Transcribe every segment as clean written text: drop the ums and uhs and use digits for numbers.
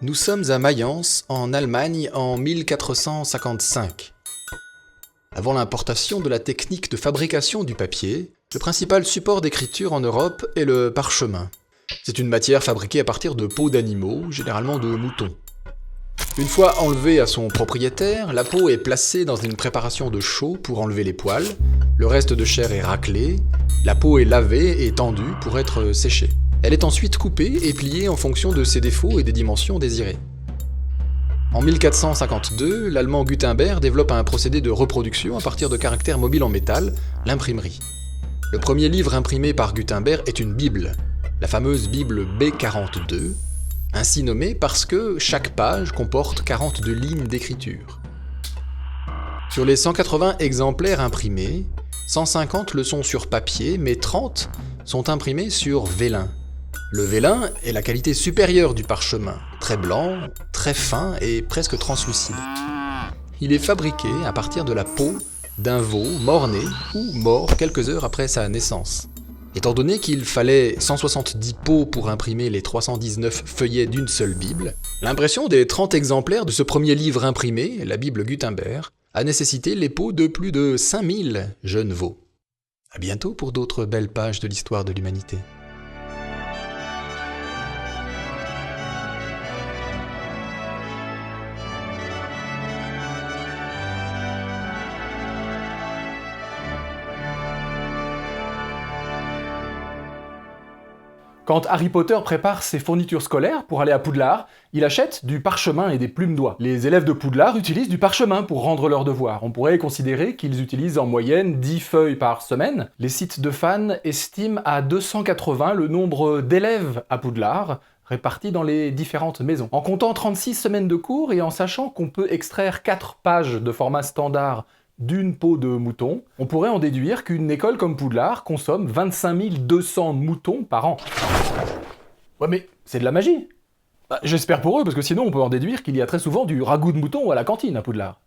Nous sommes à Mayence, en Allemagne, en 1455. Avant l'importation de la technique de fabrication du papier, le principal support d'écriture en Europe est le parchemin. C'est une matière fabriquée à partir de peaux d'animaux, généralement de moutons. Une fois enlevée à son propriétaire, la peau est placée dans une préparation de chaux pour enlever les poils, le reste de chair est raclé, la peau est lavée et tendue pour être séchée. Elle est ensuite coupée et pliée en fonction de ses défauts et des dimensions désirées. En 1452, l'allemand Gutenberg développe un procédé de reproduction à partir de caractères mobiles en métal, l'imprimerie. Le premier livre imprimé par Gutenberg est une Bible, la fameuse Bible B42, ainsi nommée parce que chaque page comporte 42 lignes d'écriture. Sur les 180 exemplaires imprimés, 150 le sont sur papier, mais 30 sont imprimés sur vélin. Le vélin est la qualité supérieure du parchemin, très blanc, très fin et presque translucide. Il est fabriqué à partir de la peau d'un veau mort-né ou mort quelques heures après sa naissance. Étant donné qu'il fallait 170 peaux pour imprimer les 319 feuillets d'une seule Bible, l'impression des 30 exemplaires de ce premier livre imprimé, la Bible Gutenberg, a nécessité les peaux de plus de 5000 jeunes veaux. À bientôt pour d'autres belles pages de l'histoire de l'humanité. Quand Harry Potter prépare ses fournitures scolaires pour aller à Poudlard, il achète du parchemin et des plumes d'oie. Les élèves de Poudlard utilisent du parchemin pour rendre leurs devoirs. On pourrait considérer qu'ils utilisent en moyenne 10 feuilles par semaine. Les sites de fans estiment à 280 le nombre d'élèves à Poudlard, répartis dans les différentes maisons. En comptant 36 semaines de cours et en sachant qu'on peut extraire 4 pages de format standard d'une peau de mouton, on pourrait en déduire qu'une école comme Poudlard consomme 25 200 moutons par an. Ouais mais c'est de la magie. J'espère pour eux, parce que sinon on peut en déduire qu'il y a très souvent du ragoût de mouton à la cantine à Poudlard.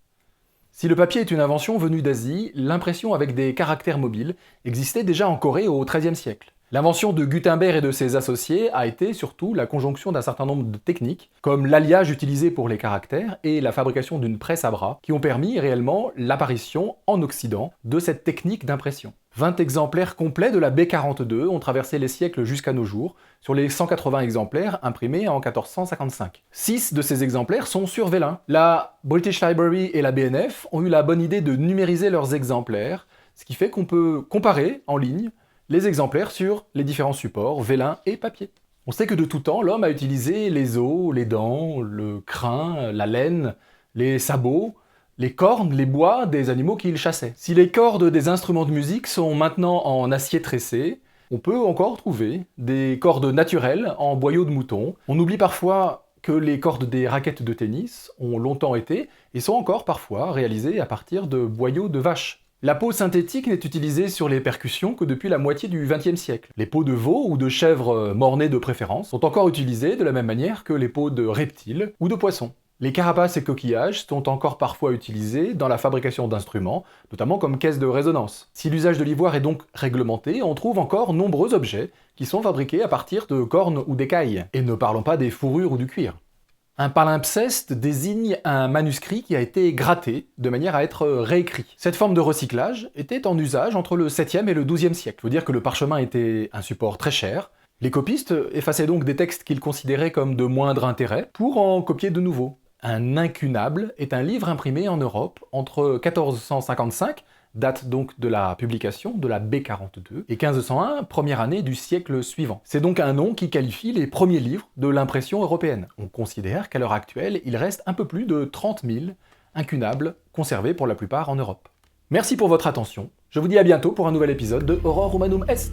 Si le papier est une invention venue d'Asie, l'impression avec des caractères mobiles existait déjà en Corée au XIIIe siècle. L'invention de Gutenberg et de ses associés a été surtout la conjonction d'un certain nombre de techniques, comme l'alliage utilisé pour les caractères et la fabrication d'une presse à bras, qui ont permis réellement l'apparition en Occident de cette technique d'impression. 20 exemplaires complets de la B42 ont traversé les siècles jusqu'à nos jours, sur les 180 exemplaires imprimés en 1455. 6 de ces exemplaires sont sur vélin. La British Library et la BNF ont eu la bonne idée de numériser leurs exemplaires, ce qui fait qu'on peut comparer en ligne les exemplaires sur les différents supports, vélin et papier. On sait que de tout temps, l'homme a utilisé les os, les dents, le crin, la laine, les sabots, les cornes, les bois des animaux qu'il chassait. Si les cordes des instruments de musique sont maintenant en acier tressé, on peut encore trouver des cordes naturelles en boyaux de mouton. On oublie parfois que les cordes des raquettes de tennis ont longtemps été et sont encore parfois réalisées à partir de boyaux de vache. La peau synthétique n'est utilisée sur les percussions que depuis la moitié du XXe siècle. Les peaux de veau ou de chèvre mort-née de préférence sont encore utilisées de la même manière que les peaux de reptiles ou de poissons. Les carapaces et coquillages sont encore parfois utilisés dans la fabrication d'instruments, notamment comme caisse de résonance. Si l'usage de l'ivoire est donc réglementé, on trouve encore nombreux objets qui sont fabriqués à partir de cornes ou d'écailles. Et ne parlons pas des fourrures ou du cuir. Un palimpseste désigne un manuscrit qui a été gratté de manière à être réécrit. Cette forme de recyclage était en usage entre le 7e et le 12e siècle. Il faut dire que le parchemin était un support très cher. Les copistes effaçaient donc des textes qu'ils considéraient comme de moindre intérêt pour en copier de nouveaux. Un incunable est un livre imprimé en Europe entre 1455, date donc de la publication de la B42, et 1501, première année du siècle suivant. C'est donc un nom qui qualifie les premiers livres de l'impression européenne. On considère qu'à l'heure actuelle, il reste un peu plus de 30 000 incunables conservés pour la plupart en Europe. Merci pour votre attention, je vous dis à bientôt pour un nouvel épisode de Horror Humanum Est.